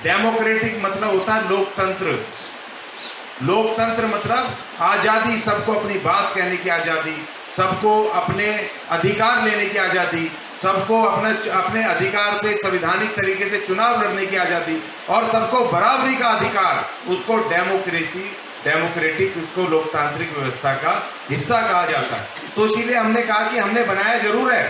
Democratic मतलब होता है लोकतंत्र। लोकतंत्र मतलब आजादी, सबको अपनी बात कहने की आजादी, सबको अपने अधिकार लेने की आजादी, सबको अपने अधिकार से संवैधानिक तरीके से चुनाव लड़ने की आजादी, और सबको बराबरी का अधिकार, उसको डेमोक्रेटिक, उसको लोकतांत्रिक व्यवस्था का हिस्सा कहा जाता है। तो इसीलिए हमने कहा कि हमने बनाया जरूर है,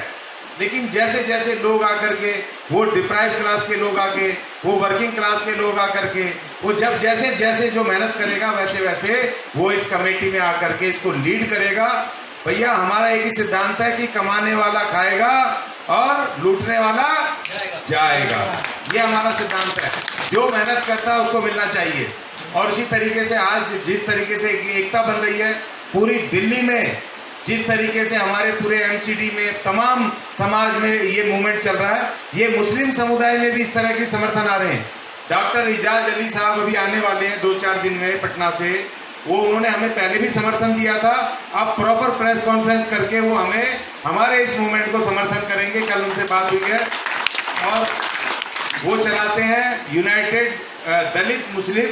लेकिन जैसे जैसे लोग आकर के, वो डिप्राइव क्लास के लोग आके, वो वर्किंग क्लास के लोग आकर के, वो जब जैसे जैसे जो मेहनत करेगा वैसे वैसे वो इस कमेटी में आकर के इसको लीड करेगा। भैया हमारा एक ही सिद्धांत है कि कमाने वाला खाएगा और लूटने वाला जाएगा। ये हमारा सिद्धांत है। जो मेहनत करता है उसको मिलना चाहिए। और इसी तरीके से आज जिस तरीके से एकता बन रही है पूरी दिल्ली में, जिस तरीके से हमारे पूरे एमसीडी में, तमाम समाज में ये मूवमेंट चल रहा है, ये मुस्लिम समुदाय में भी इस तरह के समर्थन आ रहे हैं। डॉक्टर इजाज अली साहब अभी आने वाले हैं 2-4 दिन में पटना से, वो उन्होंने हमें पहले भी समर्थन दिया था। अब प्रॉपर प्रेस कॉन्फ्रेंस करके वो हमें हमारे इस मूवमेंट को समर्थन करेंगे। कल उनसे बात हुई है और वो चलाते हैं यूनाइटेड दलित मुस्लिम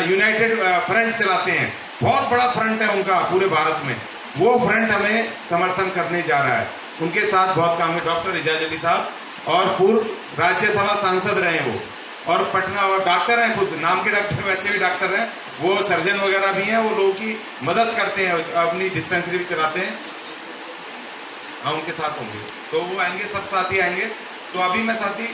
यूनाइटेड फ्रंट चलाते हैं। बहुत बड़ा फ्रंट है उनका पूरे भारत में। वो फ्रंट हमें समर्थन करने जा रहा है। उनके साथ बहुत काम है। डॉक्टर इजाज अली साहब और पूर्व राज्यसभा सांसद रहे वो, और पटना, और डॉक्टर हैं, खुद नाम के डॉक्टर, वैसे भी डॉक्टर हैं, वो सर्जन वगैरह भी हैं। वो लोगों की मदद करते हैं, अपनी डिस्पेंसरी भी चलाते हैं। हम उनके साथ होंगे तो वो आएंगे, सब साथी आएंगे। तो अभी मैं साथी,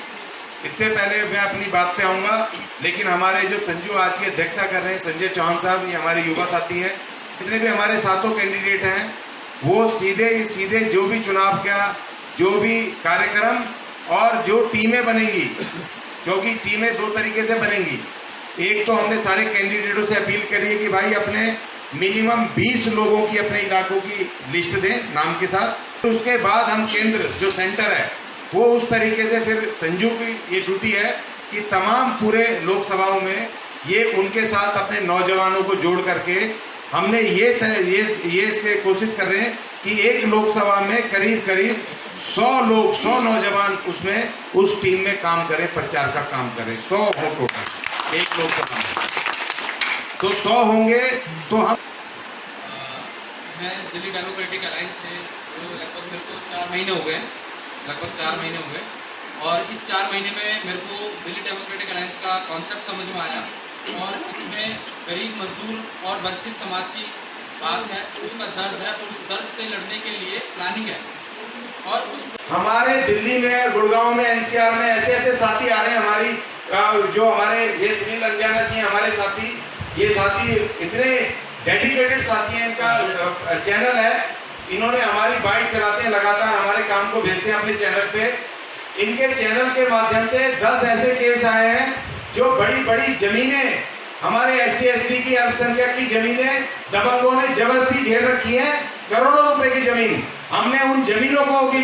इससे पहले मैं अपनी बात पे आऊँगा, लेकिन हमारे जो संजू आज की अध्यक्षता कर रहे हैं, संजय चौहान साहब, ये हमारे युवा साथी हैं। जितने भी हमारे सातों कैंडिडेट हैं वो सीधे जो भी चुनाव का जो भी कार्यक्रम और जो टीमें बनेंगी, क्योंकि टीमें 2 तरीके से बनेंगी। एक तो हमने सारे कैंडिडेटों से अपील करी है कि भाई अपने मिनिमम 20 लोगों की अपने इलाकों की लिस्ट दें नाम के साथ। तो उसके बाद हम केंद्र जो सेंटर है वो उस तरीके से, फिर संजू की ये ड्यूटी है कि तमाम पूरे लोकसभाओं में ये उनके साथ अपने नौजवानों को जोड़ करके हमने ये से कोशिश कर रहे हैं कि एक लोकसभा में करीब 100 नौजवान उसमें उस टीम में काम करें, प्रचार का काम करें। 100 हो टोटल एक लोकसभा में, तो 100 होंगे। तो हम मैं दिल्ली डेमोक्रेटिक अलायंस से लगभग मेरे को 4 महीने हो गए, और इस 4 महीने में मेरे को दिल्ली डेमोक्रेटिक अलायंस का कॉन्सेप्ट समझ में आया, और इसमें गरीब मजदूर और वंचित समाज की बात है, उसका दर्द है, और उस दर्द से लड़ने के लिए प्लानिंग है। और उस हमारे दिल्ली में, गुड़गांव में, एनसीआर में ऐसे साथी आ रहे हैं। हमारी जो हमारे ये सुनील अंजाना जी हमारे साथी, ये साथी इतने डेडिकेटेड साथी हैं। इनका चैनल है, इन्होंने हमारी बाइट चलाते हैं, लगातार हमारे काम को भेजते हैं अपने चैनल पे। इनके चैनल के माध्यम से 10 ऐसे केस आए हैं जो बड़ी जमीनें, हमारे SC/ST की, अल्पसंख्यक की जमीनें दबंगों ने जबरदस्ती घेर रखी है, करोड़ों रुपए की जमीन। हमने उन जमीनों को भी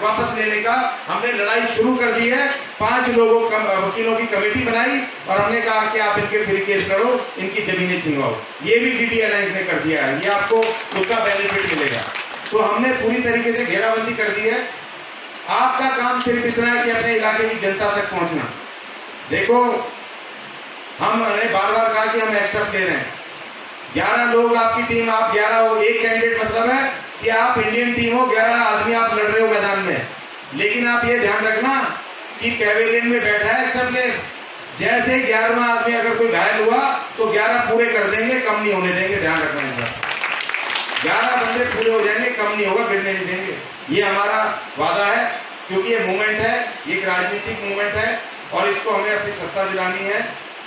वापस लेने का हमने लड़ाई शुरू कर दी है। 5 वकीलों की कमेटी बनाई और हमने कहा कि आप इनके फिर केस करो, इनकी जमीनें छिनवाओ। ये भी DD अलायंस ने कर दिया है, ये आपको उसका बेनिफिट मिलेगा। तो हमने पूरी तरीके से घेराबंदी कर दी है। आपका काम सिर्फ इतना है कि अपने इलाके की जनता तक पहुंचना। देखो, हमने बार कहा कि हम एक्सेप्ट ले रहे हैं। 11 लोग आपकी टीम, आप 11 हो, एक कैंडिडेट मतलब है कि आप इंडियन टीम हो, 11 आदमी आप लड़ रहे हो मैदान में। लेकिन आप ये ध्यान रखना कि पैवेलियन में बैठा है एक्सेप्ट ले, जैसे 11वां आदमी अगर कोई घायल हुआ तो 11 पूरे कर देंगे, कम नहीं होने देंगे। ध्यान रखना है, 11 बंदे पूरे हो जाएंगे, कम नहीं होगा, गिरने नहीं देंगे। ये हमारा वादा है, क्योंकि ये मूवमेंट है, ये एक राजनीतिक मूवमेंट है और इसको हमें अपनी सत्ता दिलानी है।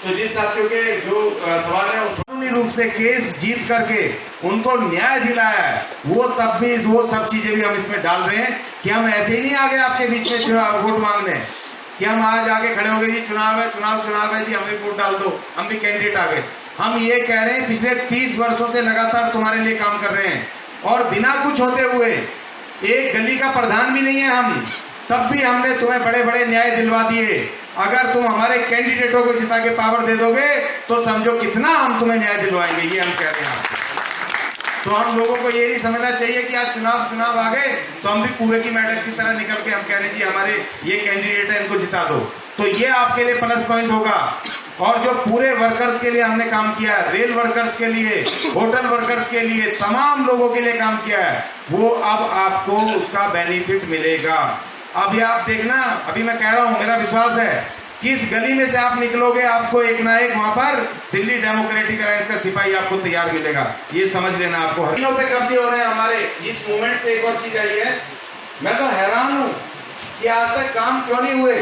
तो जिन साथियों के जो सवाल है, कानूनी रूप से केस जीत करके उनको न्याय दिलाया है, वो तब भी वो सब चीजें भी हम इसमें डाल रहे हैं कि हम ऐसे ही नहीं आगे आपके बीच में वोट मांगने कि हम आज आगे खड़े हो गए जी, चुनाव है जी, हमें वोट डाल दो, हम भी कैंडिडेट आ गए। हम ये कह रहे हैं पिछले 30 वर्षों से लगातार तुम्हारे लिए काम कर रहे हैं, और बिना कुछ होते हुए, एक गली का प्रधान भी नहीं है हम, तब भी हमने तुम्हें बड़े न्याय दिलवा दिए। अगर तुम हमारे कैंडिडेटों को जिता के पावर दे दोगे तो समझो कितना हम तुम्हें न्याय दिलवाएंगे, ये हम कह रहे हैं आपको। तो हम लोगों को ये नहीं समझना चाहिए कि आज चुनाव आ गए तो हम भी कुएं की मेढक की तरह निकल के हम कह रहे हैं जी हमारे ये कैंडिडेट है, इनको जिता दो। तो ये आपके लिए प्लस पॉइंट होगा। और जो पूरे वर्कर्स के लिए हमने काम किया है, रेल वर्कर्स के लिए, होटल वर्कर्स के लिए, तमाम लोगों के लिए काम किया है, वो अब आपको उसका बेनिफिट मिलेगा। अब ये आप देखना, अभी मैं कह रहा हूं, मेरा विश्वास है कि इस गली में से आप निकलोगे, आपको एक ना एक वहां पर दिल्ली डेमोक्रेटिक अलायंस का सिपाही आपको तैयार मिलेगा। ये समझ लेना आपको। हर पे कब्जे हो रहे हैं हमारे इस मूवमेंट से। एक और चीज आई है, मैं तो हैरान हूं कि आज तक काम क्यों नहीं हुए।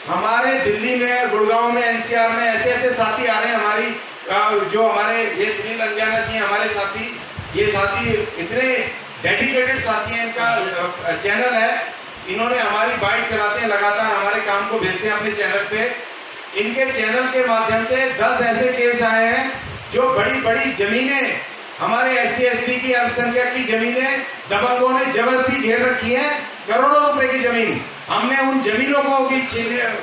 हमारे दिल्ली में, गुड़गांव में, एनसीआर में ऐसे ऐसे साथी आ रहे हैं हमारी, जो हमारे ये सुनील अंजाना जी हमारे साथी, ये साथी इतने डेडिकेटेड साथी हैं, इनका चैनल है, इन्होंने हमारी बाइट चलाते हैं लगातार, हमारे काम को भेजते हैं अपने चैनल पे। इनके चैनल के माध्यम से 10 ऐसे केस आए हैं जो बड़ी बड़ी जमीनें, हमारे SC ST की, अल्पसंख्यक की जमीनें दबंगों ने जबरदस्ती घेर रखी है, करोड़ों रुपए की जमीन। हमने उन जमीनों को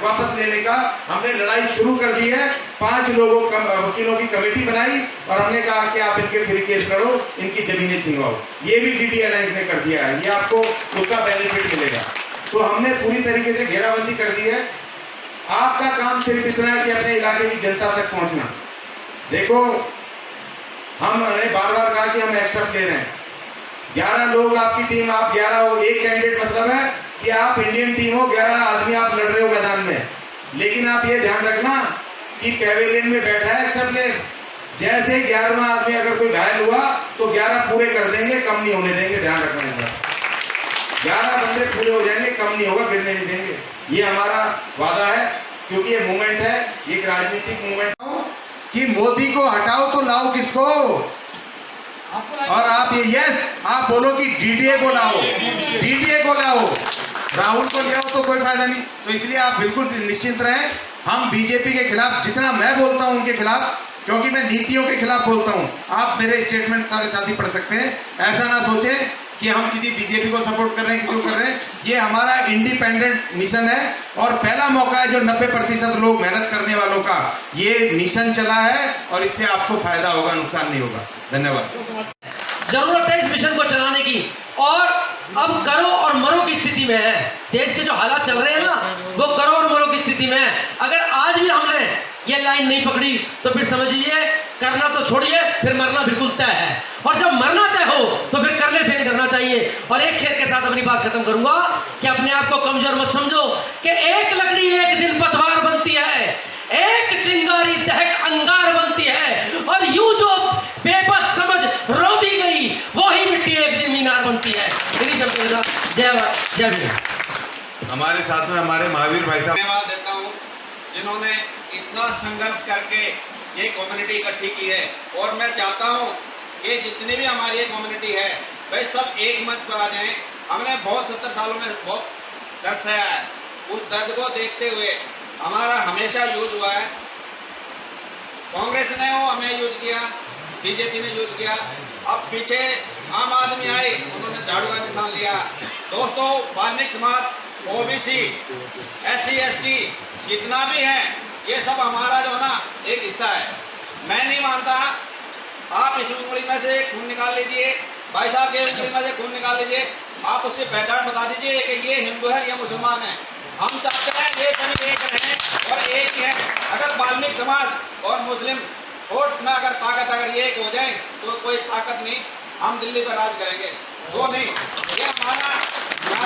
वापस लेने का हमने लड़ाई शुरू कर दी है। 5 वकीलों की कमेटी बनाई और हमने कहा कि आप इनके फ्री केस करो, इनकी जमीनें छीनवाओ। ये भी DD अलायंस ने कर दिया है, ये आपको उसका बेनिफिट मिलेगा। तो हमने पूरी तरीके से घेराबंदी कर दी है। आपका काम सिर्फ इतना है कि अपने इलाके की जनता तक पहुंचना। देखो, हमने बार बार कहा कि हम एक्स्ट्रा ले रहे हैं। 11 लोग आपकी टीम, आप 11 हो, एक कैंडिडेट मतलब है कि आप इंडियन टीम हो, 11 आदमी आप लड़ रहे हो मैदान में। लेकिन आप ये ध्यान रखना कि पैवेलियन में बैठा है एक्स्ट्रा प्लेयर, जैसे 11वां आदमी अगर कोई घायल हुआ तो 11 पूरे कर देंगे, कम नहीं होने देंगे। ध्यान रखना है, 11 बंदे पूरे हो जाएंगे, कम नहीं होगा, गिरने नहीं देंगे। ये हमारा वादा है, क्योंकि ये मूवमेंट है, एक राजनीतिक मूवमेंट कि मोदी को हटाओ तो लाओ किसको। और आप ये आप बोलो कि DDA को लाओ, DDA को लाओ, राहुल को ले आओ तो कोई फायदा नहीं। तो इसलिए आप बिल्कुल निश्चिंत रहें। हम बीजेपी के खिलाफ, जितना मैं बोलता हूं उनके खिलाफ, क्योंकि मैं नीतियों के खिलाफ बोलता हूं। आप मेरे स्टेटमेंट सारे साथी पढ़ सकते हैं। ऐसा ना सोचें कि हम किसी बीजेपी को सपोर्ट कर रहे हैं, किसी को कर रहे हैं। ये हमारा इंडिपेंडेंट मिशन है और पहला मौका है जो 90% लोग मेहनत करने वालों का ये मिशन चला है, और इससे आपको फायदा होगा, नुकसान नहीं होगा। धन्यवाद। जरूरत है इस मिशन को चलाने की, और अब करो और मरो की स्थिति में है। देश के जो हालात चल रहे हैं ना, वो करो और मरो की स्थिति में है। अगर आज भी हमने ये लाइन नहीं पकड़ी तो फिर समझिए करना तो छोड़िए, फिर मरना बिल्कुल तय है। और जब मरना तय हो तो फिर करने से नहीं डरना चाहिए। और एक शेर के साथ अपनी बात खत्म करूंगा कि अपने आप को कमजोर मत समझो कि एक लकड़ी एक दिन पतवार बनती है, एक चिंगारी दहक अंगार बनती है, और यूं जो बेबस समझ रोती गई वही मिट्टी एक दिन मीनार बनती है। जय जय भीम। हमारे साथ में हमारे महावीर भाई साहब, धन्यवाद देता हूँ जिन्होंने इतना संघर्ष करके ये कम्युनिटी इकट्ठी की है। और मैं चाहता हूँ कि जितनी भी हमारी ये कम्युनिटी है, भाई सब एक मंच पर आ जाएं। हमने बहुत 70 सालों में बहुत दर्द सहा है, उस दर्द को देखते हुए हमारा हमेशा यूज हुआ है। कांग्रेस ने वो हमें यूज किया, बीजेपी ने यूज किया, अब पीछे आम आदमी आए, उन्होंने झाड़ू का निशान लिया। दोस्तों, वाल्मीकि समाज, OBC, SC ST जितना भी है, ये सब हमारा जो ना एक हिस्सा है। मैं नहीं मानता, आप इस उंगली में से खून निकाल लीजिए, भाई साहब के उंगली में से खून निकाल लीजिए, आप उससे पहचान बता दीजिए कि ये हिंदू है, ये मुसलमान है। हम चाहते हैं ये सभी एक रहें और एक ही है। अगर वाल्मीकि समाज और मुस्लिम वोट में अगर ताकत अगर ये एक हो जाए तो कोई ताकत नहीं, हम दिल्ली पर राज करेंगे। वो नहीं, ये हमारा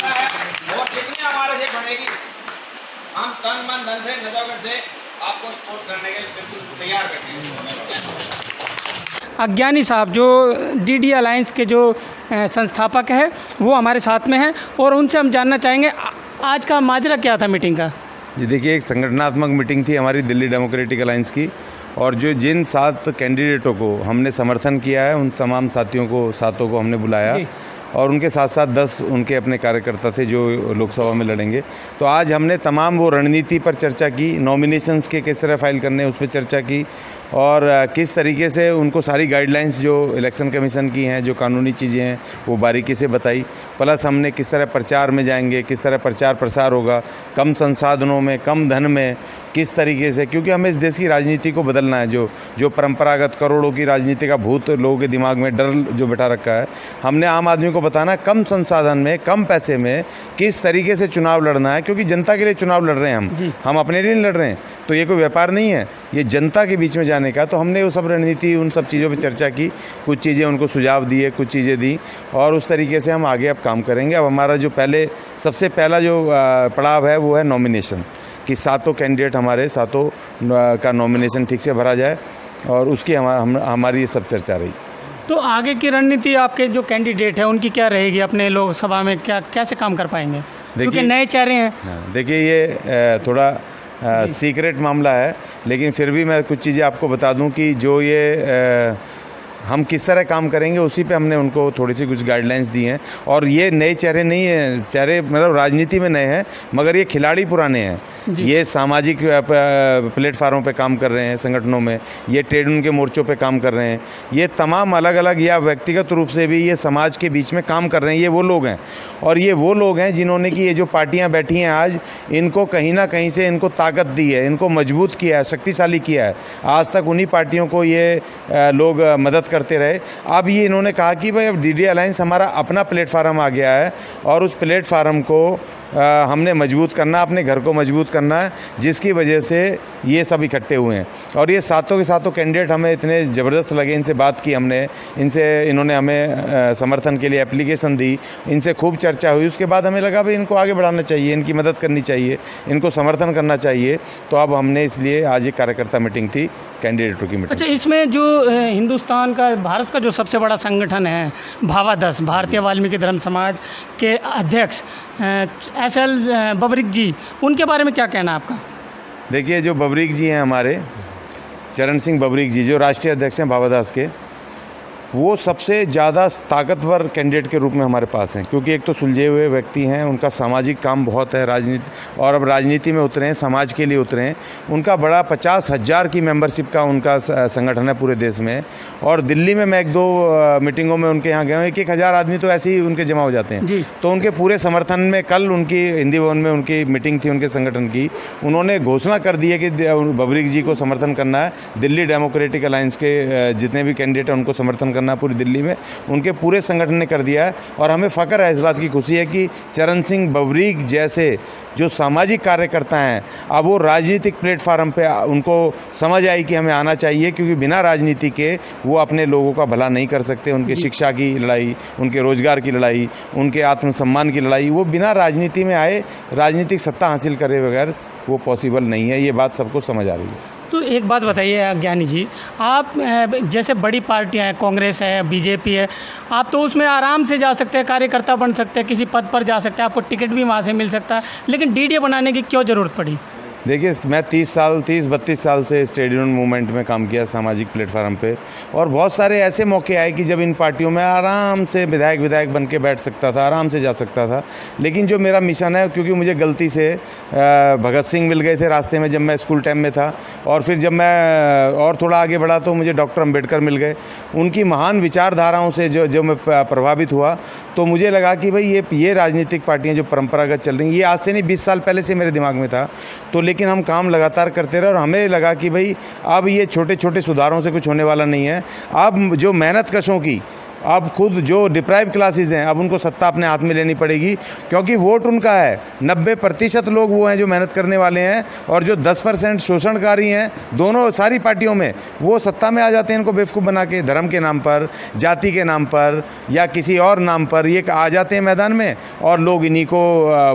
है। और जितनी हमारे से बनेगी, हम तन मन धन से नजोगत से आपको सपोर्ट करने के लिए बिल्कुल तैयार करते अज्ञानी साहब जो DD अलायंस के जो संस्थापक है, वो हमारे साथ में हैं और उनसे हम जानना चाहेंगे आज का माजरा क्या था मीटिंग का। जी देखिए, एक संगठनात्मक मीटिंग थी हमारी दिल्ली डेमोक्रेटिक अलायंस की, और जो जिन 7 कैंडिडेटों को हमने समर्थन किया है उन तमाम साथियों को, सातों को हमने बुलाया, और उनके साथ साथ 10 उनके अपने कार्यकर्ता थे जो लोकसभा में लड़ेंगे। तो आज हमने तमाम वो रणनीति पर चर्चा की, नॉमिनेशंस के किस तरह फाइल करने उस पर चर्चा की, और किस तरीके से उनको सारी गाइडलाइंस जो इलेक्शन कमीशन की हैं, जो कानूनी चीज़ें हैं, वो बारीकी से बताई। प्लस हमने किस तरह प्रचार में जाएंगे, किस तरह प्रचार प्रसार होगा, कम संसाधनों में, कम धन में, किस तरीके से, क्योंकि हमें इस देश की राजनीति को बदलना है। जो परंपरागत करोड़ों की राजनीति का भूत लोगों के दिमाग में डर जो बिठा रखा है, हमने आम आदमी को बताना कम संसाधन में, कम पैसे में किस तरीके से चुनाव लड़ना है, क्योंकि जनता के लिए चुनाव लड़ रहे हैं हम अपने लिए नहीं लड़ रहे हैं। तो ये कोई व्यापार नहीं है, ये जनता के बीच में जाने का। तो हमने वो सब रणनीति, उन सब चीज़ों पर चर्चा की, कुछ चीज़ें उनको सुझाव दिए, कुछ चीज़ें दी, और उस तरीके से हम आगे अब काम करेंगे। अब हमारा जो सबसे पहला जो पड़ाव है वो है नॉमिनेशन, कि सातों कैंडिडेट हमारे सातों का नॉमिनेशन ठीक से भरा जाए, और उसकी हमारी ये सब चर्चा रही। तो आगे की रणनीति आपके जो कैंडिडेट है उनकी क्या रहेगी? अपने लोकसभा में कैसे काम कर पाएंगे, क्योंकि नए चेहरे हैं? देखिए, ये थोड़ा सीक्रेट मामला है, लेकिन फिर भी मैं कुछ चीज़ें आपको बता दूं कि जो ये हम किस तरह काम करेंगे उसी पे हमने उनको थोड़ी सी कुछ गाइडलाइंस दी हैं। और ये नए चेहरे नहीं हैं, चेहरे मतलब राजनीति में नए हैं, मगर ये खिलाड़ी पुराने हैं। ये सामाजिक प्लेटफार्मों पे काम कर रहे हैं, संगठनों में, ये ट्रेड यूनियन के मोर्चों पे काम कर रहे हैं, ये तमाम अलग अलग या व्यक्तिगत रूप से भी ये समाज के बीच में काम कर रहे हैं। ये वो लोग हैं, और ये वो लोग हैं जिन्होंने कि ये जो पार्टियां बैठी हैं आज, इनको कहीं ना कहीं से इनको ताकत दी है, इनको मजबूत किया है, शक्तिशाली किया है। आज तक उन्हीं पार्टियों को ये लोग मदद करते रहे। अब ये इन्होंने कहा कि भाई अब DDA अलायंस हमारा अपना प्लेटफार्म आ गया है, और उस प्लेटफार्म को हमने मजबूत करना, अपने घर को मजबूत करना है, जिसकी वजह से ये सब इकट्ठे हुए हैं। और ये सातों के सातों कैंडिडेट हमें इतने ज़बरदस्त लगे, इनसे बात की हमने, इन्होंने हमें समर्थन के लिए एप्लीकेशन दी, इनसे खूब चर्चा हुई। उसके बाद हमें लगा भाई इनको आगे बढ़ाना चाहिए, इनकी मदद करनी चाहिए, इनको समर्थन करना चाहिए। तो अब हमने इसलिए आज एक कार्यकर्ता मीटिंग थी, कैंडिडेटों की मीटिंग। अच्छा, इसमें जो हिंदुस्तान का, भारत का जो सबसे बड़ा संगठन है भावादस, भारतीय वाल्मीकि धर्म समाज के अध्यक्ष SL बबरीक जी, उनके बारे में क्या कहना है आपका? देखिए, जो बबरीक जी हैं हमारे, चरण सिंह बबरीक जी, जो राष्ट्रीय अध्यक्ष हैं भावादास के, वो सबसे ज़्यादा ताकतवर कैंडिडेट के रूप में हमारे पास हैं, क्योंकि एक तो सुलझे हुए व्यक्ति हैं, उनका सामाजिक काम बहुत है, राजनीति, और अब राजनीति में उतरे हैं, समाज के लिए उतरे हैं। उनका बड़ा 50,000 की मेंबरशिप का उनका संगठन है पूरे देश में। और दिल्ली में मैं 1-2 मीटिंगों में उनके यहाँ गया हूँ, 1-1 हज़ार आदमी तो ऐसे ही उनके जमा हो जाते हैं। तो उनके पूरे समर्थन में कल उनकी हिंदी भवन में उनकी मीटिंग थी, उनके संगठन की। उन्होंने घोषणा कर दी है कि बबरीक जी को समर्थन करना है, दिल्ली डेमोक्रेटिक अलायंस के जितने भी कैंडिडेट हैं उनको समर्थन करना पूरी दिल्ली में, उनके पूरे संगठन ने कर दिया है। और हमें फ़ख्र है, इस बात की खुशी है कि चरण सिंह बबरीक जैसे जो सामाजिक कार्यकर्ता हैं, अब वो राजनीतिक प्लेटफार्म पे उनको समझ आई कि हमें आना चाहिए, क्योंकि बिना राजनीति के वो अपने लोगों का भला नहीं कर सकते। उनकी शिक्षा की लड़ाई, उनके रोजगार की लड़ाई, उनके आत्मसम्मान की लड़ाई, वो बिना राजनीति में आए, राजनीतिक सत्ता हासिल करे बगैर वो पॉसिबल नहीं है। ये बात सबको समझ आ रही है। तो एक बात बताइए ज्ञानी जी, आप जैसे बड़ी पार्टियां हैं, कांग्रेस है, BJP है, आप तो उसमें आराम से जा सकते हैं, कार्यकर्ता बन सकते हैं, किसी पद पर जा सकते हैं, आपको टिकट भी वहाँ से मिल सकता है, लेकिन DDA बनाने की क्यों ज़रूरत पड़ी? देखिए, मैं 30-32 साल से ट्रेड यूनियन मूवमेंट में काम किया, सामाजिक प्लेटफार्म पे, और बहुत सारे ऐसे मौके आए कि जब इन पार्टियों में आराम से विधायक बन के बैठ सकता था, आराम से जा सकता था। लेकिन जो मेरा मिशन है, क्योंकि मुझे गलती से भगत सिंह मिल गए थे रास्ते में जब मैं स्कूल टाइम में था, और फिर जब मैं और थोड़ा आगे बढ़ा तो मुझे डॉक्टर अम्बेडकर मिल गए। उनकी महान विचारधाराओं से जो मैं प्रभावित हुआ, तो मुझे लगा कि भाई ये राजनीतिक पार्टियाँ जो परंपरागत चल रही हैं, ये आज से नहीं 20 साल पहले से मेरे दिमाग में था। तो लेकिन हम काम लगातार करते रहे, और हमें लगा कि भाई अब ये छोटे छोटे सुधारों से कुछ होने वाला नहीं है। अब जो मेहनत कशों की, अब खुद जो डिप्राइव क्लासेस हैं, अब उनको सत्ता अपने हाथ में लेनी पड़ेगी, क्योंकि वोट उनका है। 90% लोग वो हैं जो मेहनत करने वाले हैं, और जो 10% शोषणकारी हैं, दोनों सारी पार्टियों में, वो सत्ता में आ जाते हैं इनको बेवकूफ़ बना के, धर्म के नाम पर, जाति के नाम पर, या किसी और नाम पर ये आ जाते हैं मैदान में, और लोग इन्हीं को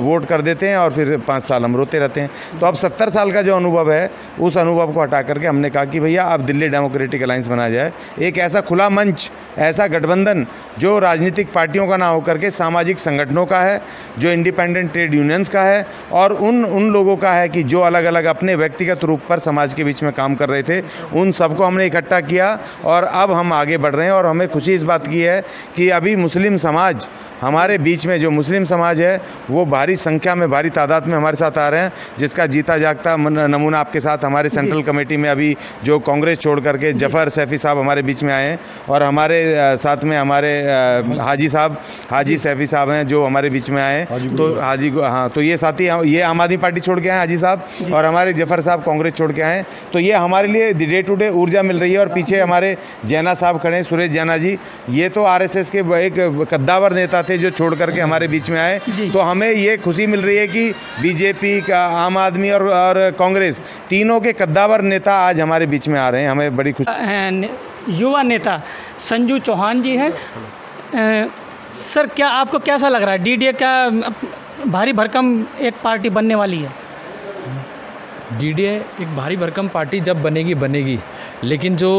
वोट कर देते हैं, और फिर 5 साल हम रोते रहते हैं। तो अब 70 साल का जो अनुभव है, उस अनुभव को हटा करके हमने कहा कि भैया अब दिल्ली डेमोक्रेटिक अलायंस बनाया जाए, एक ऐसा खुला मंच, ऐसा गठबंधन प्रबंधन जो राजनीतिक पार्टियों का ना होकर के सामाजिक संगठनों का है, जो इंडिपेंडेंट ट्रेड यूनियंस का है और उन लोगों का है कि जो अलग अलग अपने व्यक्तिगत रूप पर समाज के बीच में काम कर रहे थे, उन सबको हमने इकट्ठा किया और अब हम आगे बढ़ रहे हैं। और हमें खुशी इस बात की है कि अभी मुस्लिम समाज हमारे बीच में, जो मुस्लिम समाज है वो भारी संख्या में, भारी तादाद में हमारे साथ आ रहे हैं, जिसका जीता जागता नमूना आपके साथ हमारे सेंट्रल कमेटी में अभी जो कांग्रेस छोड़ करके जफ़र सैफ़ी साहब हमारे बीच में आए हैं और हमारे साथ में हमारे हाजी सैफ़ी साहब हैं जो हमारे बीच में आए हैं। तो हाजी हाँ, तो ये साथी ये आम आदमी पार्टी छोड़ के आए हाजी साहब और हमारे जफ़र साहब कांग्रेस छोड़ के आए। तो ये हमारे लिए डे टू डे ऊर्जा मिल रही है। और पीछे हमारे जैना साहब खड़े हैं, सुरेश जैना जी, ये तो RSS के एक कद्दावर नेता थे जो छोड़ करके हमारे बीच में आए। तो हमें ये खुशी मिल रही है कि बीजेपी का, आम आदमी और कांग्रेस तीनों के कद्दावर नेता आज हमारे बीच में आ रहे हैं। हमें बड़ी खुशी। युवा नेता संजू चौहान जी हैं। सर, क्या आपको कैसा लग रहा है, DDA क्या भारी भरकम एक पार्टी बनने वाली है? DDA एक भारी भरकम पार्टी जब बनेगी, लेकिन जो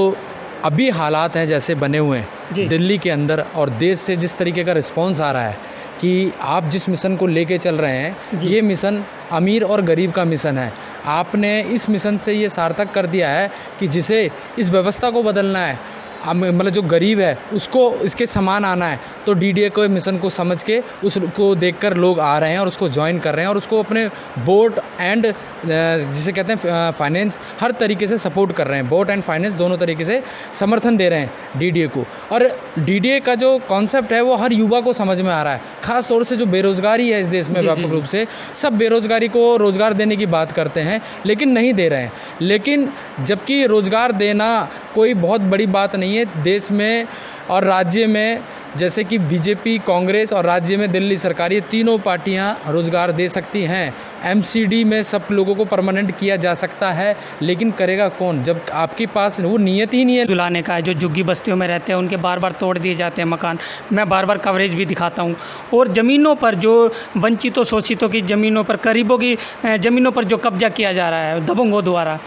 अभी हालात हैं जैसे बने हुए हैं दिल्ली के अंदर और देश से जिस तरीके का रिस्पांस आ रहा है कि आप जिस मिशन को लेके चल रहे हैं, ये मिशन अमीर और गरीब का मिशन है। आपने इस मिशन से ये सार्थक कर दिया है कि जिसे इस व्यवस्था को बदलना है, मतलब जो गरीब है उसको इसके समान आना है, तो DDA को मिशन को समझ के उसको देखकर लोग आ रहे हैं और उसको ज्वाइन कर रहे हैं और उसको अपने वोट एंड जिसे कहते हैं फाइनेंस, हर तरीके से सपोर्ट कर रहे हैं। वोट एंड फाइनेंस दोनों तरीके से समर्थन दे रहे हैं DDA को। और DDA का जो कॉन्सेप्ट है वो हर युवा को समझ में आ रहा है। ख़ास तौर से जो बेरोज़गारी है इस देश में व्यापक रूप से, सब बेरोज़गारी को रोज़गार देने की बात करते हैं लेकिन नहीं दे रहे हैं। लेकिन जबकि रोज़गार देना कोई बहुत बड़ी बात नहीं है देश में और राज्य में, जैसे कि बीजेपी, कांग्रेस और राज्य में दिल्ली सरकार, ये तीनों पार्टियां रोज़गार दे सकती हैं। MCD में सब लोगों को परमानेंट किया जा सकता है, लेकिन करेगा कौन जब आपके पास वो नीयत ही नहीं है। दुलाने का है, जो झुग्गी बस्तियों में रहते हैं उनके बार बार तोड़ दिए जाते हैं मकान। मैं बार बार कवरेज भी दिखाता हूँ। और ज़मीनों पर जो वंचितों शोषितों की ज़मीनों पर, गरीबों की ज़मीनों पर जो कब्जा किया जा रहा है दबंगों द्वारा,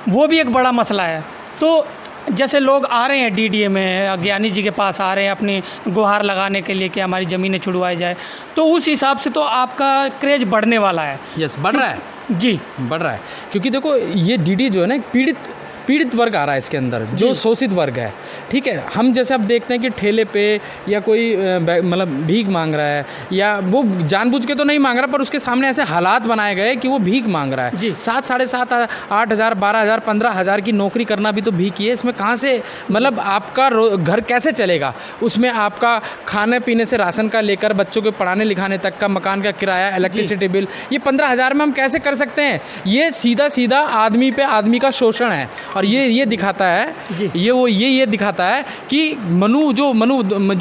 वो भी एक बड़ा मसला है। तो जैसे लोग आ रहे हैं DDA में, ज्ञानी जी के पास आ रहे हैं अपनी गुहार लगाने के लिए कि हमारी ज़मीनें छुड़वाई जाए, तो उस हिसाब से तो आपका क्रेज बढ़ने वाला है। यस, बढ़ रहा है जी, बढ़ रहा है। क्योंकि देखो ये DDA जो है ना, एक पीड़ित वर्ग आ रहा है इसके अंदर, जो शोषित वर्ग है। ठीक है, हम जैसे अब देखते हैं कि ठेले पे या कोई मतलब भीख मांग रहा है, या वो जानबूझ के तो नहीं मांग रहा पर उसके सामने ऐसे हालात बनाए गए कि वो भीख मांग रहा है। 7, 7,500, 8,000, 12,000, 15,000 की नौकरी करना भी तो भीख ही है। इसमें कहाँ से, मतलब आपका घर कैसे चलेगा? उसमें आपका खाने पीने से राशन का लेकर बच्चों के पढ़ाने लिखाने तक का, मकान का किराया, इलेक्ट्रिसिटी बिल, ये 15,000 में हम कैसे कर सकते हैं? ये सीधा आदमी पे आदमी का शोषण है। और ये दिखाता है, ये दिखाता है कि जो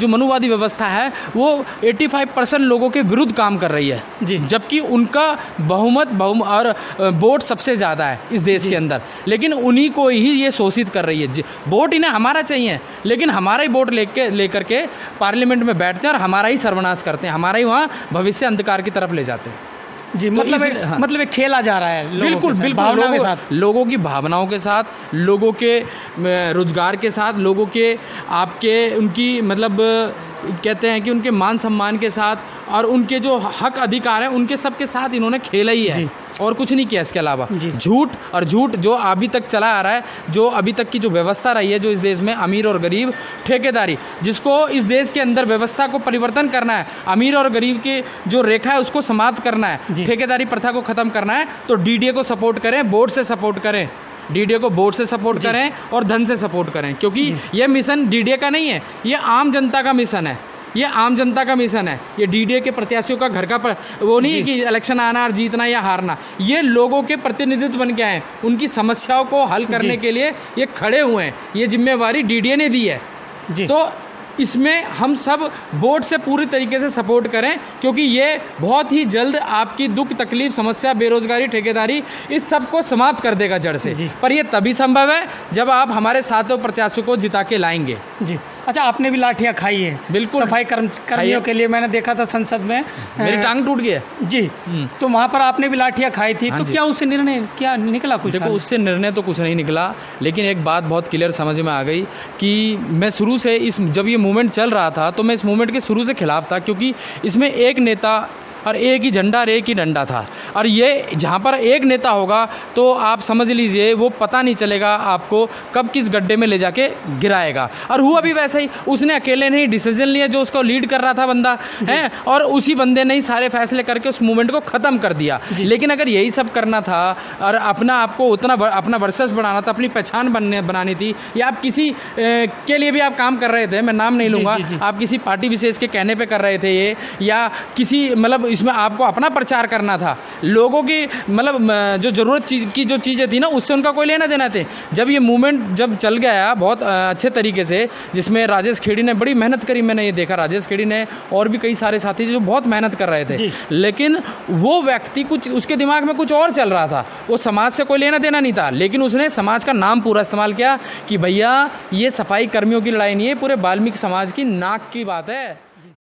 मनुवादी व्यवस्था है वो 85% लोगों के विरुद्ध काम कर रही है, जबकि उनका बहुमत और वोट सबसे ज़्यादा है इस देश के अंदर, लेकिन उन्हीं को ही ये शोषित कर रही है। वोट इन्हें हमारा चाहिए, लेकिन हमारा ही वोट लेकर के पार्लियामेंट में बैठते हैं और हमारा ही सर्वनाश करते हैं, हमारा ही वहाँ भविष्य अंधकार की तरफ ले जाते हैं। जी, मतलब एक खेला जा रहा है बिल्कुल भावनाओं के साथ, लोगों की भावनाओं के साथ, लोगों के रोजगार के साथ, लोगों के उनकी मतलब कहते हैं कि उनके मान सम्मान के साथ और उनके जो हक अधिकार हैं उनके सब के साथ इन्होंने खेला ही है और कुछ नहीं किया इसके अलावा। झूठ जो अभी तक चला आ रहा है, जो अभी तक की जो व्यवस्था रही है, जो इस देश में अमीर और गरीब, ठेकेदारी, जिसको इस देश के अंदर व्यवस्था को परिवर्तन करना है, अमीर और गरीब की जो रेखा है उसको समाप्त करना है, ठेकेदारी प्रथा को ख़त्म करना है, तो DDA को सपोर्ट करें, बोर्ड से सपोर्ट करें, DDA को वोट से सपोर्ट करें और धन से सपोर्ट करें, क्योंकि ये मिशन DDA का नहीं है, ये आम जनता का मिशन है। ये आम जनता का मिशन है। ये DDA के प्रत्याशियों का घर का वो नहीं है कि इलेक्शन आना और जीतना या हारना। ये लोगों के प्रतिनिधित्व बन के आए, उनकी समस्याओं को हल करने के लिए ये खड़े हुए हैं। ये जिम्मेवारी DDA ने दी है। तो इसमें हम सब वोट से पूरी तरीके से सपोर्ट करें, क्योंकि ये बहुत ही जल्द आपकी दुख तकलीफ, समस्या, बेरोजगारी, ठेकेदारी, इस सब को समाप्त कर देगा जड़ से। पर ये तभी संभव है जब आप हमारे सातों प्रत्याशियों को जिता के लाएंगे। अच्छा, आपने भी लाठियाँ खाई है? बिल्कुल। सफाई कर्मियों के लिए मैंने देखा था संसद में, मेरी टांग टूट गई है जी। तो वहाँ पर आपने भी लाठियाँ खाई थी, हाँ तो जी। क्या उससे निर्णय क्या निकला कुछ? देखो, उससे निर्णय तो कुछ नहीं निकला, लेकिन एक बात बहुत क्लियर समझ में आ गई कि मैं शुरू से जब ये मूवमेंट चल रहा था तो मैं इस मूवमेंट के शुरू से खिलाफ था, क्योंकि इसमें एक नेता और एक ही झंडा और एक ही डंडा था। और ये जहाँ पर एक नेता होगा तो आप समझ लीजिए वो पता नहीं चलेगा आपको कब किस गड्ढे में ले जाके गिराएगा। और हुआ भी वैसा ही, उसने अकेले नहीं डिसीजन लिया, जो उसको लीड कर रहा था बंदा है, और उसी बंदे ने ही सारे फैसले करके उस मूवमेंट को ख़त्म कर दिया। लेकिन अगर यही सब करना था और अपना आपको उतना अपना वर्चस्व बढ़ाना था, अपनी पहचान बनानी थी, या आप किसी के लिए भी आप काम कर रहे थे, मैं नाम नहीं लूँगा, आप किसी पार्टी विशेष के कहने पर कर रहे थे ये, या किसी मतलब इसमें आपको अपना प्रचार करना था, लोगों की मतलब जो ज़रूरत की जो चीज़ें थी ना, उससे उनका कोई लेना देना थे। जब ये मूवमेंट जब चल गया बहुत अच्छे तरीके से, जिसमें राजेश खेड़ी ने बड़ी मेहनत करी, मैंने ये देखा राजेश खेड़ी ने और भी कई सारे साथी जो बहुत मेहनत कर रहे थे, लेकिन वो व्यक्ति कुछ उसके दिमाग में कुछ और चल रहा था, वो समाज से कोई लेना देना नहीं था, लेकिन उसने समाज का नाम पूरा इस्तेमाल किया कि भैया ये सफाई कर्मियों की लड़ाई नहीं है, पूरे वाल्मीकि समाज की नाक की बात है।